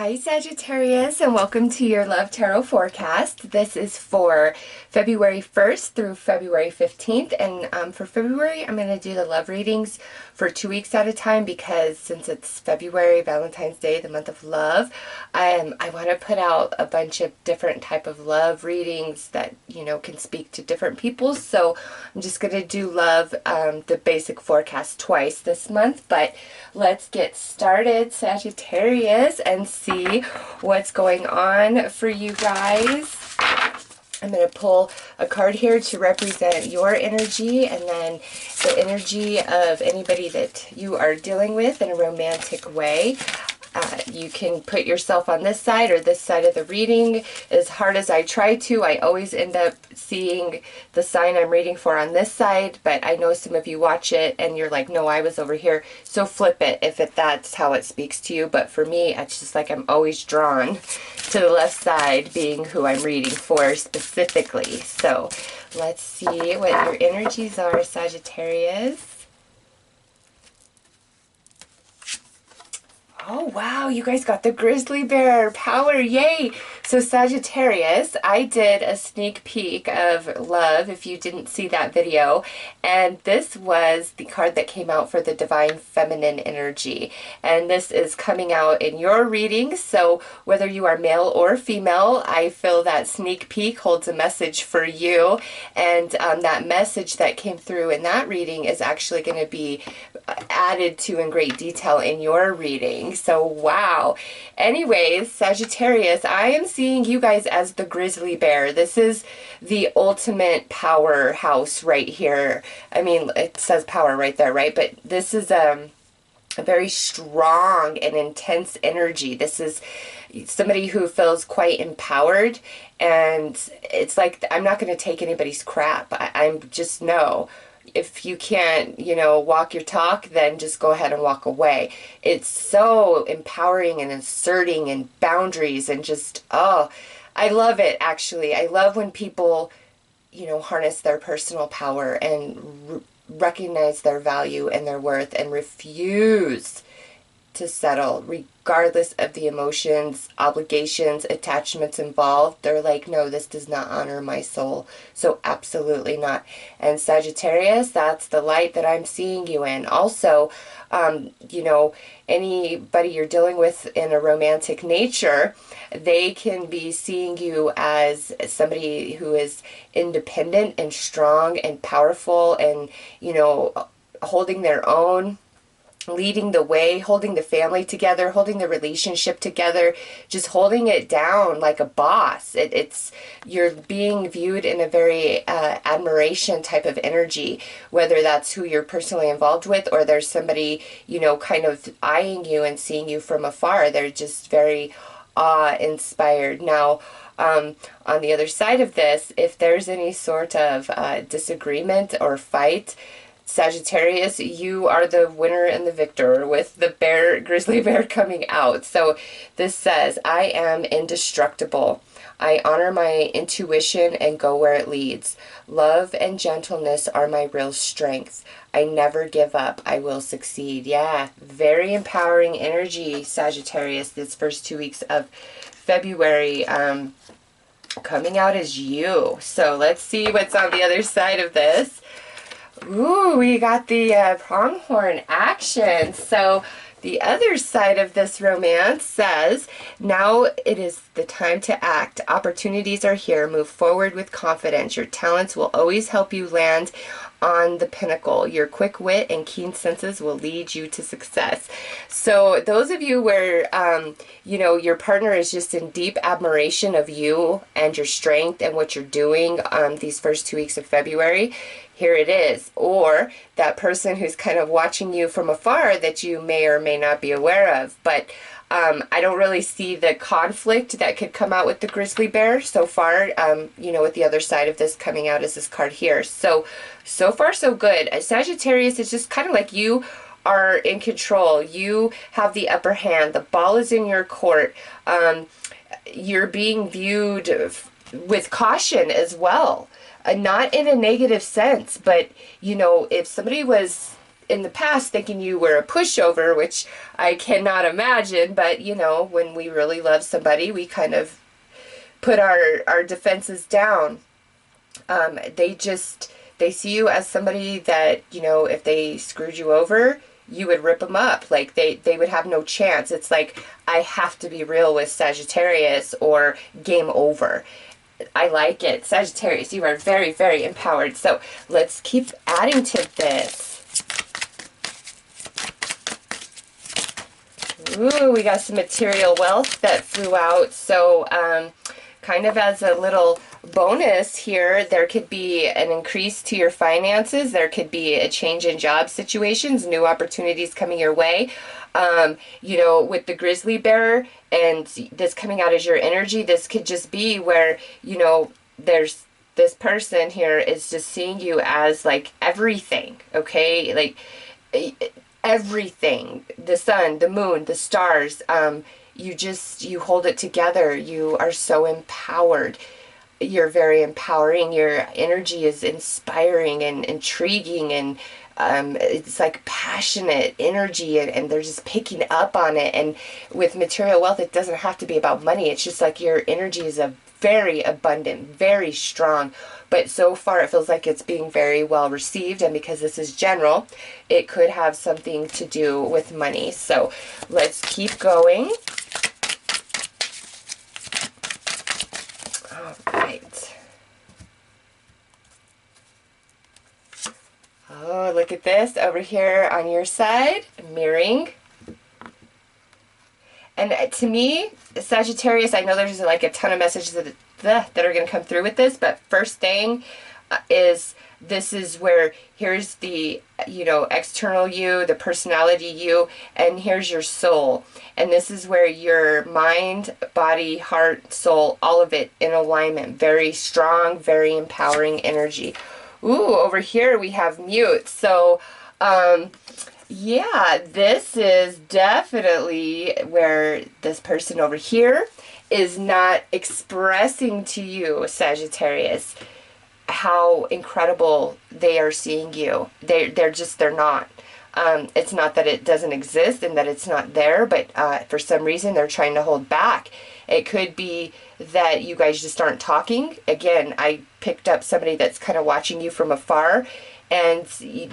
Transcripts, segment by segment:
Hi Sagittarius, and welcome to your Love Tarot forecast. This is for February 1st through February 15th, and for February I'm going to do the love readings for 2 weeks at a time because since it's February, Valentine's Day, the month of love, I want to put out a bunch of different type of love readings that, can speak to different people. So I'm just going to do love, the basic forecast twice this month, but let's get started, Sagittarius, and see what's going on for you guys. I'm going to pull a card here to represent your energy and then the energy of anybody that you are dealing with in a romantic way. You can put yourself on this side or this side of the reading. As hard as I try to, I always end up seeing the sign I'm reading for on this side, but I know some of you watch it and you're like, no, I was over here. So flip it if that's how it speaks to you. But for me, it's just like I'm always drawn to the left side, being who I'm reading for specifically. So let's see what your energies are, Sagittarius. Oh, wow, you guys got the grizzly bear power, yay! So Sagittarius, I did a sneak peek of love, if you didn't see that video, and this was the card that came out for the divine feminine energy, and this is coming out in your reading, so whether you are male or female, I feel that sneak peek holds a message for you, and that message that came through in that reading is actually going to be added to in great detail in your reading. So wow. Anyways, Sagittarius, I am seeing you guys as the grizzly bear. This is the ultimate powerhouse right here. I mean, it says power right there, right? But this is a very strong and intense energy. This is somebody who feels quite empowered, and it's like, I'm not going to take anybody's crap. I'm just, no. If you can't, walk your talk, then just go ahead and walk away. It's so empowering and asserting and boundaries and just, oh, I love it, actually. I love when people, harness their personal power and recognize their value and their worth and refuse to settle regardless of the emotions, obligations, attachments involved. They're like, no, this does not honor my soul. So absolutely not. And Sagittarius, that's the light that I'm seeing you in. Also, anybody you're dealing with in a romantic nature, they can be seeing you as somebody who is independent and strong and powerful and, holding their own, leading the way, holding the family together, holding the relationship together, just holding it down like a boss. You're being viewed in a very admiration type of energy, whether that's who you're personally involved with or there's somebody, kind of eyeing you and seeing you from afar. They're just very awe-inspired. Now, on the other side of this, if there's any sort of disagreement or fight, Sagittarius, you are the winner and the victor with the grizzly bear coming out. So this says, I am indestructible. I honor my intuition and go where it leads. Love and gentleness are my real strength. I never give up. I will succeed. Yeah, very empowering energy, Sagittarius, this first 2 weeks of February. Coming out as you. So let's see what's on the other side of this. Ooh, we got the pronghorn action. So the other side of this romance says, now it is the time to act. Opportunities are here. Move forward with confidence. Your talents will always help you land on the pinnacle. Your quick wit and keen senses will lead you to success. So those of you where, your partner is just in deep admiration of you and your strength and what you're doing these first 2 weeks of February, here it is. Or that person who's kind of watching you from afar that you may or may not be aware of. But I don't really see the conflict that could come out with the grizzly bear so far, with the other side of this coming out is this card here. So far so good. Sagittarius is just kind of like you are in control. You have the upper hand. The ball is in your court. You're being viewed with caution as well. Not in a negative sense, but, if somebody was in the past thinking you were a pushover, which I cannot imagine, but you know, when we really love somebody, we kind of put our defenses down. They see you as somebody that, you know, if they screwed you over, you would rip them up. Like they would have no chance. It's like, I have to be real with Sagittarius or game over. I like it. Sagittarius, you are very, very empowered. So let's keep adding to this. Ooh, we got some material wealth that flew out. So kind of as a little bonus here, there could be an increase to your finances. There could be a change in job situations, new opportunities coming your way. You know, with the grizzly bear and this coming out as your energy, this could just be where, you know, there's this person here is just seeing you as like everything, okay? Like everything, the sun, the moon, the stars, you hold it together. You are so empowered. You're very empowering. Your energy is inspiring and intriguing, and it's like passionate energy, and they're just picking up on it. And with material wealth, it doesn't have to be about money. It's just like your energy is a very abundant, very strong, but so far it feels like it's being very well received. And because this is general, it could have something to do with money. So let's keep going. All right. Oh, look at this over here on your side, mirroring. And to me, Sagittarius, I know there's like a ton of messages that are going to come through with this, but first thing is, this is where here's the, you know, external you, the personality you, and here's your soul. And this is where your mind, body, heart, soul, all of it in alignment. Very strong, very empowering energy. Ooh, over here we have mute. So, yeah, this is definitely where this person over here is not expressing to you, Sagittarius, how incredible they are seeing you. They're not. It's not that it doesn't exist and that it's not there, but for some reason they're trying to hold back. It could be that you guys just aren't talking. Again, I picked up somebody that's kind of watching you from afar, and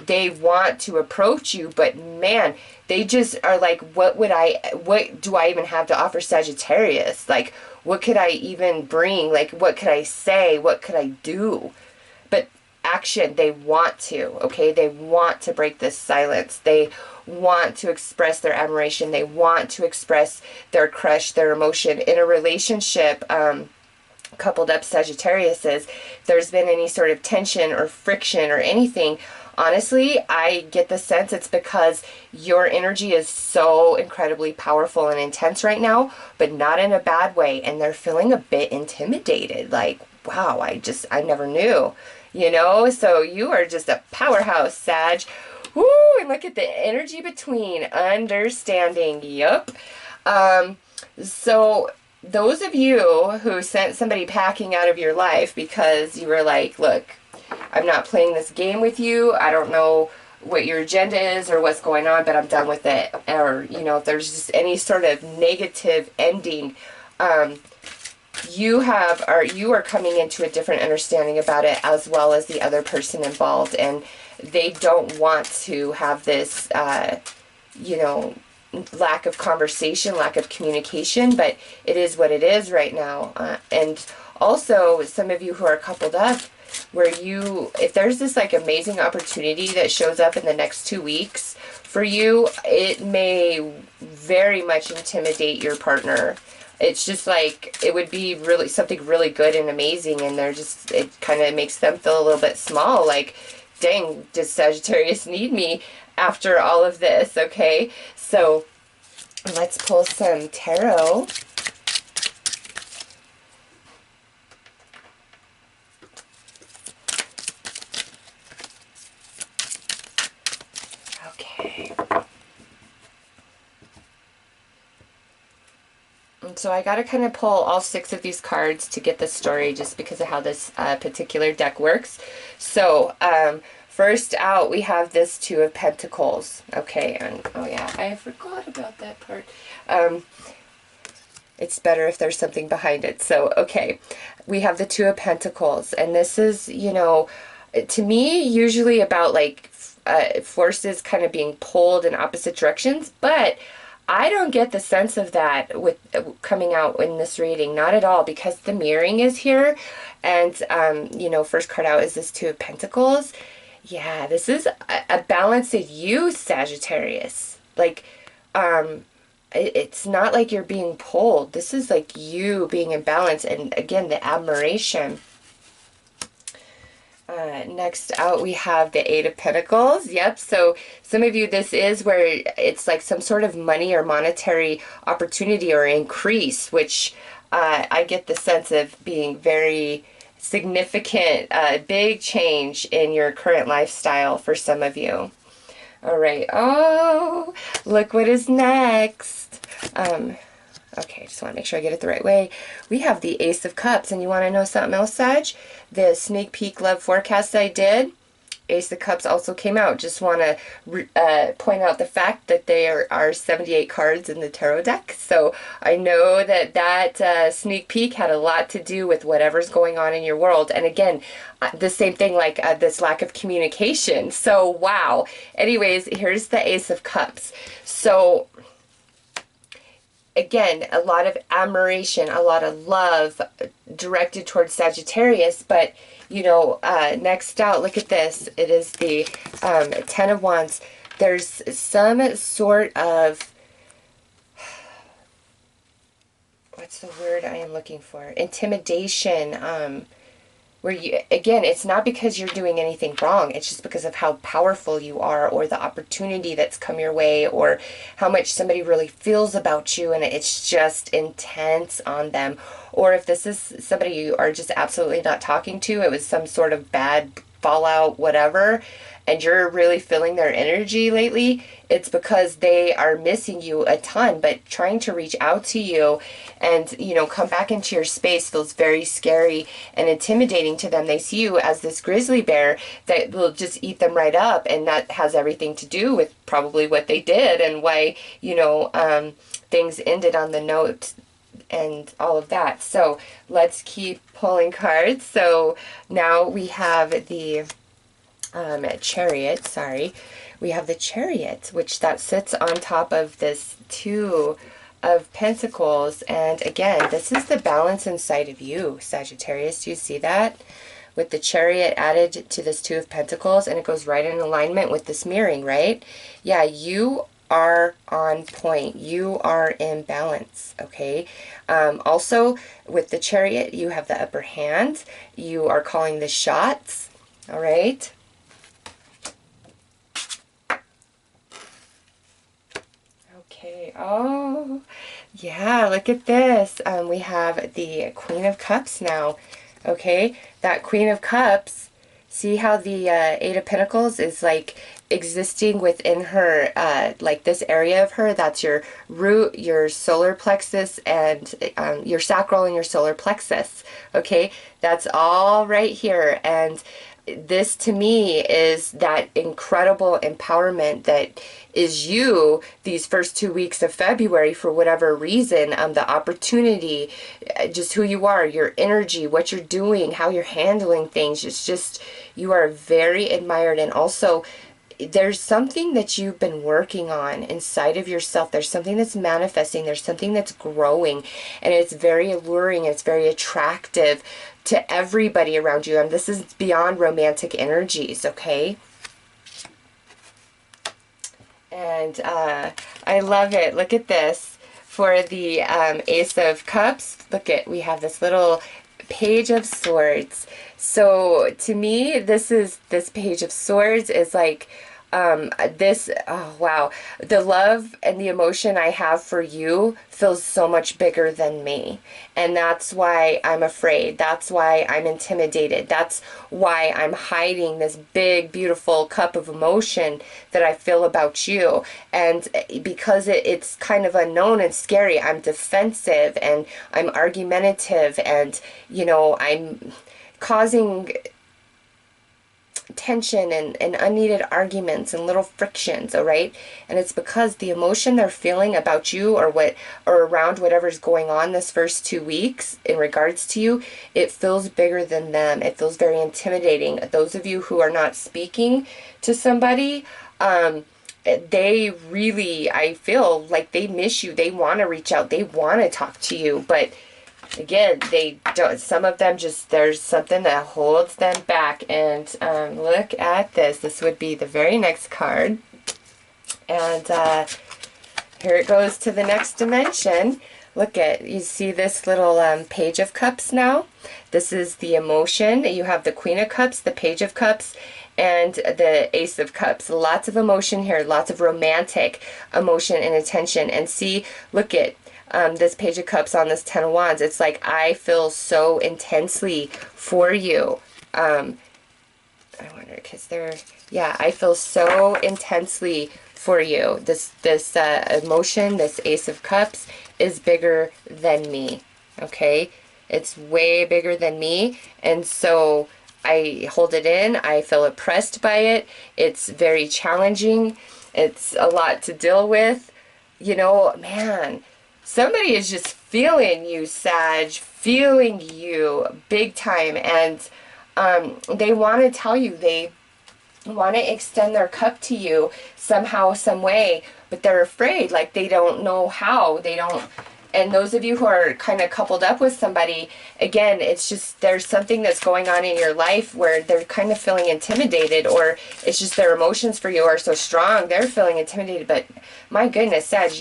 they want to approach you, but man, they just are like, what do I even have to offer Sagittarius? Like, what could I even bring? Like, what could I say? What could I do? But action, they want to, okay? They want to break this silence. They want to express their admiration. They want to express their crush, their emotion. In a relationship, coupled up Sagittarius, is there's been any sort of tension or friction or anything, honestly, I get the sense it's because your energy is so incredibly powerful and intense right now, but not in a bad way, and they're feeling a bit intimidated, like, wow, I never knew, you know? So you are just a powerhouse, Sag. Woo, and look at the energy between, understanding, yup. So those of you who sent somebody packing out of your life because you were like, look, I'm not playing this game with you. I don't know what your agenda is or what's going on, but I'm done with it. Or, you know, if there's just any sort of negative ending, you are coming into a different understanding about it, as well as the other person involved. And they don't want to have this, you know, lack of conversation, lack of communication, but it is what it is right now. And also, some of you who are coupled up, where if there's this like amazing opportunity that shows up in the next 2 weeks for you, it may very much intimidate your partner. It's just like, it would be really something really good and amazing, and it kind of makes them feel a little bit small, like, dang, does Sagittarius need me after all of this? Okay, so let's pull some tarot. Okay. So I got to kind of pull all 6 of these cards to get the story, just because of how this particular deck works. So First out, we have this Two of Pentacles. Okay, and oh yeah, I forgot about that part. It's better if there's something behind it. So, okay, we have the Two of Pentacles, and this is, you know, to me, usually about like forces kind of being pulled in opposite directions, but I don't get the sense of that with coming out in this reading, not at all, because the mirroring is here, and you know, first card out is this Two of Pentacles. Yeah, this is a balanced you, Sagittarius. Like, it's not like you're being pulled. This is like you being in balance, and again, the admiration. Next out, we have the Eight of Pentacles. Yep, so some of you, this is where it's like some sort of money or monetary opportunity or increase, which I get the sense of being very significant, big change in your current lifestyle for some of you. All right. Oh, look what is next. Okay, just want to make sure I get it the right way. We have the Ace of Cups, and you want to know something else, Sag? The sneak peek love forecast I did, Ace of Cups also came out. Just want to point out the fact that there are 78 cards in the tarot deck. So I know that that sneak peek had a lot to do with whatever's going on in your world. And again, the same thing, like this lack of communication. So wow. Anyways, here's the Ace of Cups. So again, a lot of admiration, a lot of love directed towards Sagittarius, but you know, next out, look at this. It is the Ten of Wands. There's some sort of, what's the word I am looking for? Intimidation. Where you, again, it's not because you're doing anything wrong. It's just because of how powerful you are, or the opportunity that's come your way, or how much somebody really feels about you, and it's just intense on them. Or if this is somebody you are just absolutely not talking to, it was some sort of bad fallout, whatever, and you're really feeling their energy lately, it's because they are missing you a ton, but trying to reach out to you and, you know, come back into your space feels very scary and intimidating to them. They see you as this grizzly bear that will just eat them right up, and that has everything to do with probably what they did and why, you know, things ended on the note and all of that. So let's keep pulling cards. So now we have the Chariot, sorry. We have the Chariot, which that sits on top of this Two of Pentacles. And again, this is the balance inside of you, Sagittarius. Do you see that? With the Chariot added to this Two of Pentacles, and it goes right in alignment with this mirroring, right? Yeah, you are on point. You are in balance, okay? Also, with the Chariot, you have the upper hand. You are calling the shots, all right? Okay, oh, yeah, look at this. We have the Queen of Cups now, okay? That Queen of Cups, see how the Eight of Pentacles is like existing within her, like this area of her, that's your root, your solar plexus, and your sacral and your solar plexus, okay? That's all right here, and this to me is that incredible empowerment that is you these first 2 weeks of February for whatever reason, the opportunity, just who you are, your energy, what you're doing, how you're handling things. It's just, you are very admired. And also, there's something that you've been working on inside of yourself. There's something that's manifesting. There's something that's growing, and it's very alluring. It's very attractive to everybody around you. And this is beyond romantic energies, okay? And I love it. Look at this. For the Ace of Cups, look at, we have this little Page of Swords. So to me, this Page of Swords is like, oh wow, the love and the emotion I have for you feels so much bigger than me, and that's why I'm afraid. That's why I'm intimidated. That's why I'm hiding this big beautiful cup of emotion that I feel about you. And because it's kind of unknown and scary, I'm defensive and I'm argumentative, and you know, I'm causing tension and unneeded arguments and little frictions, all right? And it's because the emotion they're feeling about you or around whatever's going on this first 2 weeks in regards to you, it feels bigger than them. It feels very intimidating. Those of you who are not speaking to somebody, they really, I feel like they miss you. They want to reach out. They want to talk to you, but again, they don't. Some of them just, there's something that holds them back. And look at this. This would be the very next card. And here it goes to the next dimension. Look at, you see this little Page of Cups now? This is the emotion. You have the Queen of Cups, the Page of Cups, and the Ace of Cups. Lots of emotion here, lots of romantic emotion and attention. And see, look at this Page of Cups on this Ten of Wands. It's like, I feel so intensely for you. I wonder, because yeah, I feel so intensely for you. This emotion, this Ace of Cups, is bigger than me. Okay? It's way bigger than me. And so I hold it in. I feel oppressed by it. It's very challenging. It's a lot to deal with. You know, man, somebody is just feeling you, Sag, feeling you big time. And they want to tell you, they want to extend their cup to you somehow, some way, but they're afraid, like they don't know how. They don't. And those of you who are kind of coupled up with somebody, again, it's just, there's something that's going on in your life where they're kind of feeling intimidated, or it's just their emotions for you are so strong, they're feeling intimidated. But my goodness, Sag,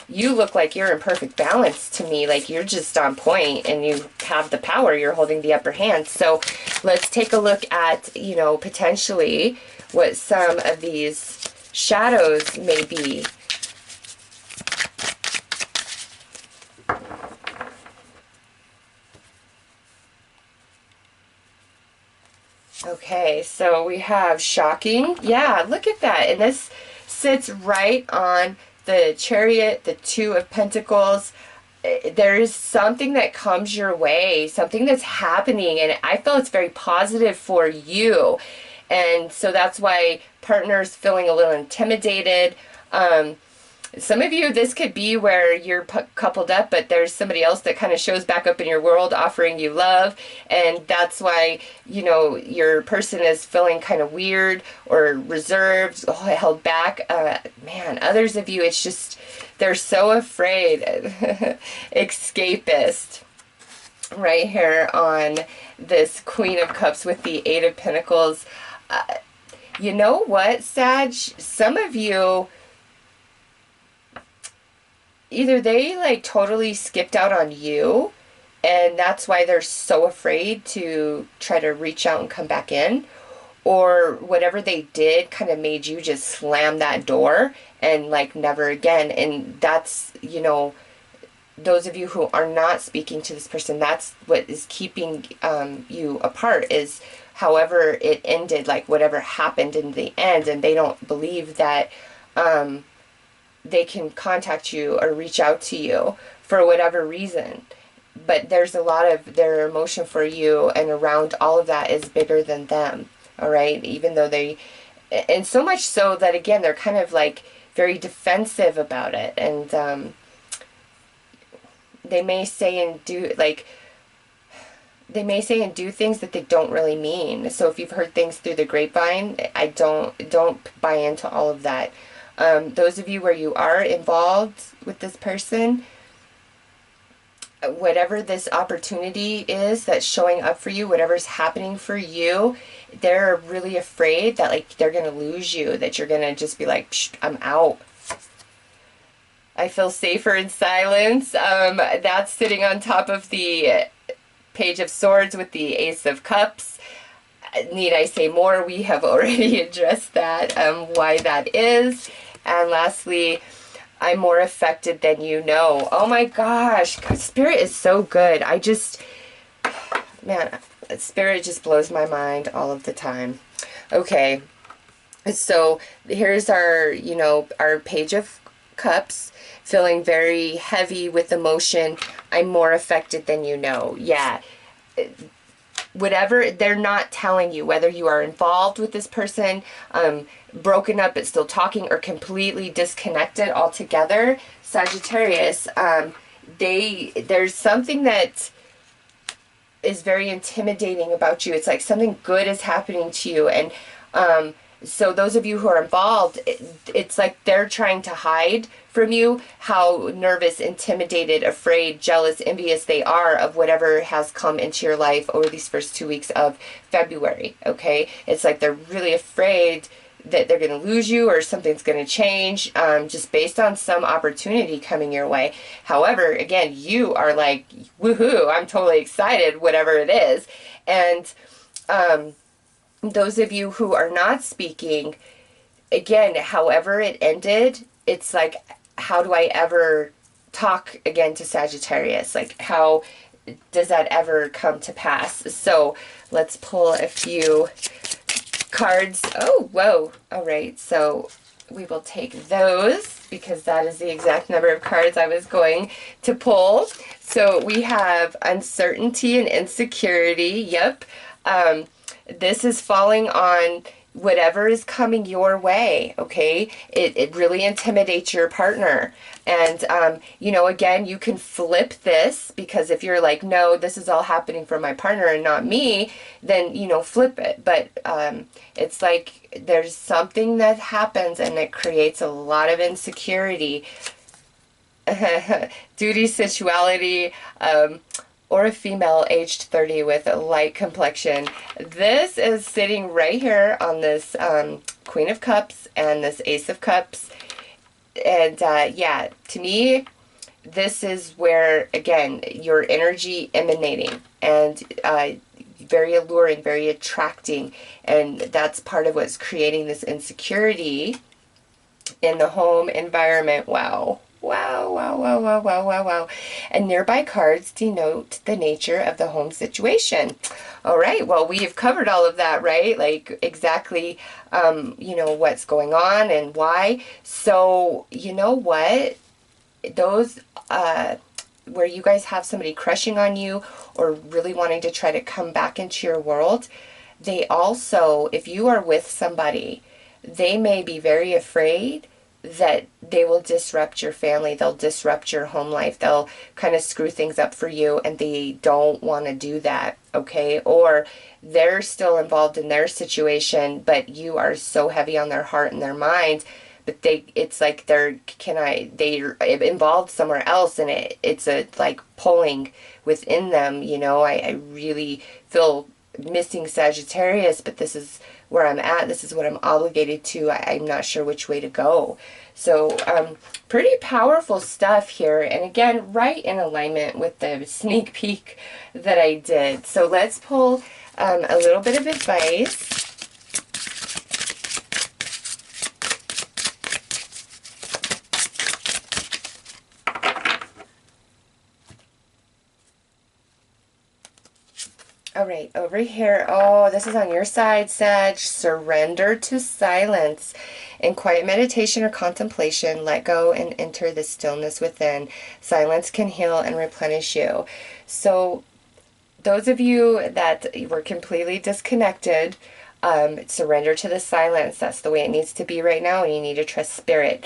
you look like you're in perfect balance to me. Like you're just on point and you have the power. You're holding the upper hand. So let's take a look at, you know, potentially what some of these shadows may be. Okay, so we have shocking. Yeah, look at that. And this sits right on the Chariot, the Two of Pentacles. There is something that comes your way, something that's happening, and I feel it's very positive for you. And so that's why partners feeling a little intimidated. Some of you, this could be where you're coupled up, but there's somebody else that kind of shows back up in your world offering you love, and that's why, you know, your person is feeling kind of weird or reserved, held back. Man, others of you, it's just, they're so afraid. Escapist. Right here on this Queen of Cups with the Eight of Pentacles. You know what, Sag? Some of you, either they like totally skipped out on you and that's why they're so afraid to try to reach out and come back in, or whatever they did kind of made you just slam that door and like never again. And that's, you know, those of you who are not speaking to this person, that's what is keeping you apart, is however it ended, like whatever happened in the end, and they don't believe that they can contact you or reach out to you for whatever reason. But there's a lot of their emotion for you and around all of that is bigger than them. All right. Even though they, and so much so that again, they're kind of like very defensive about it. And they may say and do things that they don't really mean. So if you've heard things through the grapevine, I don't buy into all of that. Those of you where you are involved with this person, whatever this opportunity is that's showing up for you, whatever's happening for you, they're really afraid that like they're going to lose you, that you're going to just be like, psh, I'm out. I feel safer in silence. That's sitting on top of the Page of Swords with the Ace of Cups. Need I say more? We have already addressed that, why that is. And lastly, I'm more affected than you know. Oh my gosh, Spirit is so good. I just, man, Spirit just blows my mind all of the time. Okay, so here's our, you know, our Page of Cups, feeling very heavy with emotion. I'm more affected than you know. Yeah. whatever they're not telling you, whether you are involved with this person, broken up but still talking, or completely disconnected altogether, Sagittarius, there's something that is very intimidating about you. It's like something good is happening to you, and so those of you who are involved, it's like they're trying to hide from you how nervous, intimidated, afraid, jealous, envious they are of whatever has come into your life over these first 2 weeks of February, okay? It's like they're really afraid that they're going to lose you or something's going to change, just based on some opportunity coming your way. However, again, you are like, woohoo, I'm totally excited, whatever it is. And those of you who are not speaking, again, however it ended, it's like, how do I ever talk again to Sagittarius? Like, how does that ever come to pass? So let's pull a few cards. Oh, whoa. All right. So we will take those because that is the exact number of cards I was going to pull. So we have uncertainty and insecurity. Yep. This is falling on whatever is coming your way, okay? It really intimidates your partner. And, you know, again, you can flip this, because if you're like, no, this is all happening for my partner and not me, then, you know, flip it. But it's like there's something that happens and it creates a lot of insecurity. Duty, sexuality, or a female aged 30 with a light complexion. This is sitting right here on this Queen of Cups and this Ace of Cups. And yeah, to me, this is where, again, your energy emanating, and very alluring, very attracting. And that's part of what's creating this insecurity in the home environment. Wow. Wow, wow, wow, wow, wow, wow, wow. And nearby cards denote the nature of the home situation. All right, well, we have covered all of that, right? Like exactly, you know, what's going on and why. So, you know what? Those, where you guys have somebody crushing on you or really wanting to try to come back into your world, they also, if you are with somebody, they may be very afraid that they will disrupt your family, they'll disrupt your home life, they'll kind of screw things up for you, and they don't want to do that, okay? Or they're still involved in their situation, but you are so heavy on their heart and their mind, but it's like they're involved somewhere else, and it's a like pulling within them, you know. I really feel missing Sagittarius, but this is where I'm at. This is what I'm obligated to. I'm not sure which way to go. So pretty powerful stuff here. And again, right in alignment with the sneak peek that I did. So let's pull a little bit of advice. All right, over here, oh, this is on your side, Sag. Surrender to silence. In quiet meditation or contemplation, let go and enter the stillness within. Silence can heal and replenish you. So those of you that were completely disconnected, surrender to the silence. That's the way it needs to be right now, and you need to trust spirit.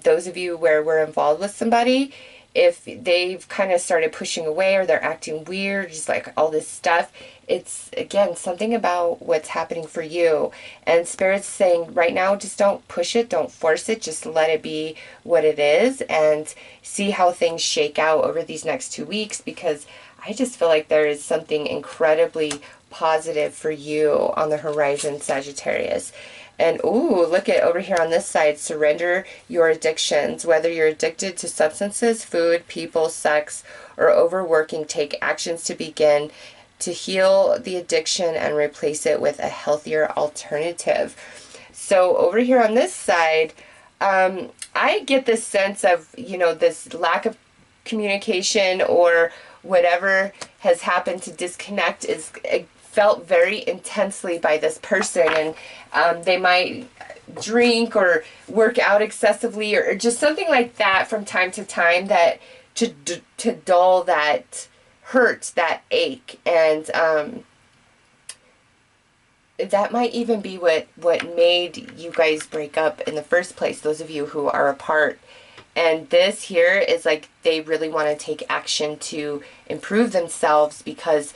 Those of you where we're involved with somebody, if they've kind of started pushing away or they're acting weird, just like all this stuff, it's, again, something about what's happening for you. And Spirit's saying right now, just don't push it, don't force it, just let it be what it is and see how things shake out over these next 2 weeks, because I just feel like there is something incredibly positive for you on the horizon, Sagittarius. And ooh, look at over here on this side, surrender your addictions. Whether you're addicted to substances, food, people, sex, or overworking, take actions to begin to heal the addiction and replace it with a healthier alternative. So over here on this side, I get this sense of, you know, this lack of communication or whatever has happened to disconnect is felt very intensely by this person, and they might drink or work out excessively or just something like that from time to time, that to dull that hurt, that ache. And that might even be what made you guys break up in the first place, those of you who are apart. And this here is like they really want to take action to improve themselves because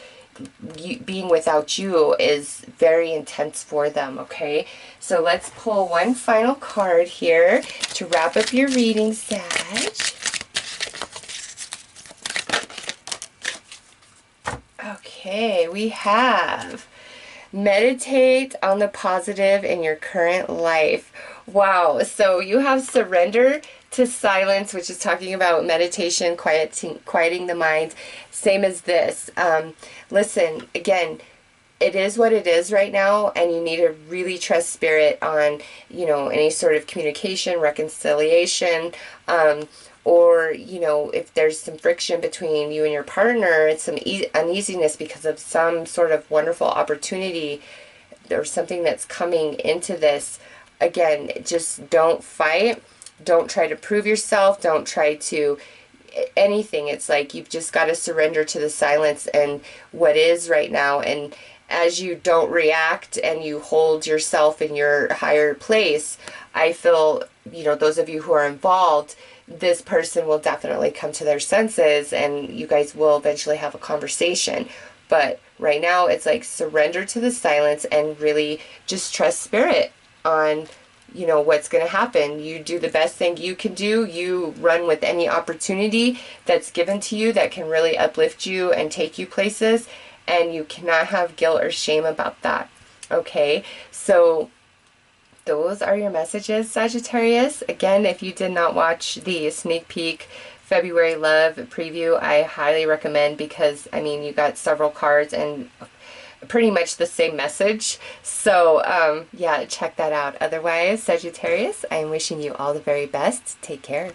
being without you is very intense for them, okay? So let's pull one final card here to wrap up your reading, Sag. Okay, we have meditate on the positive in your current life. Wow, so you have surrender to silence, which is talking about meditation, quieting the mind. Same as this. Listen, again, it is what it is right now, and you need to really trust spirit on, you know, any sort of communication, reconciliation, or, you know, if there's some friction between you and your partner, it's some uneasiness because of some sort of wonderful opportunity or something that's coming into this. Again, just don't fight. Don't try to prove yourself. Don't try to anything. It's like you've just got to surrender to the silence and what is right now. And as you don't react and you hold yourself in your higher place, I feel, you know, those of you who are involved, this person will definitely come to their senses and you guys will eventually have a conversation. But right now it's like surrender to the silence and really just trust spirit on, you know, what's going to happen. You do the best thing you can do. You run with any opportunity that's given to you that can really uplift you and take you places, and you cannot have guilt or shame about that. Okay, so those are your messages, Sagittarius. Again, if you did not watch the sneak peek February love preview, I highly recommend, because I mean, you got several cards and pretty much the same message. So yeah, check that out. Otherwise, Sagittarius, I am wishing you all the very best. Take care.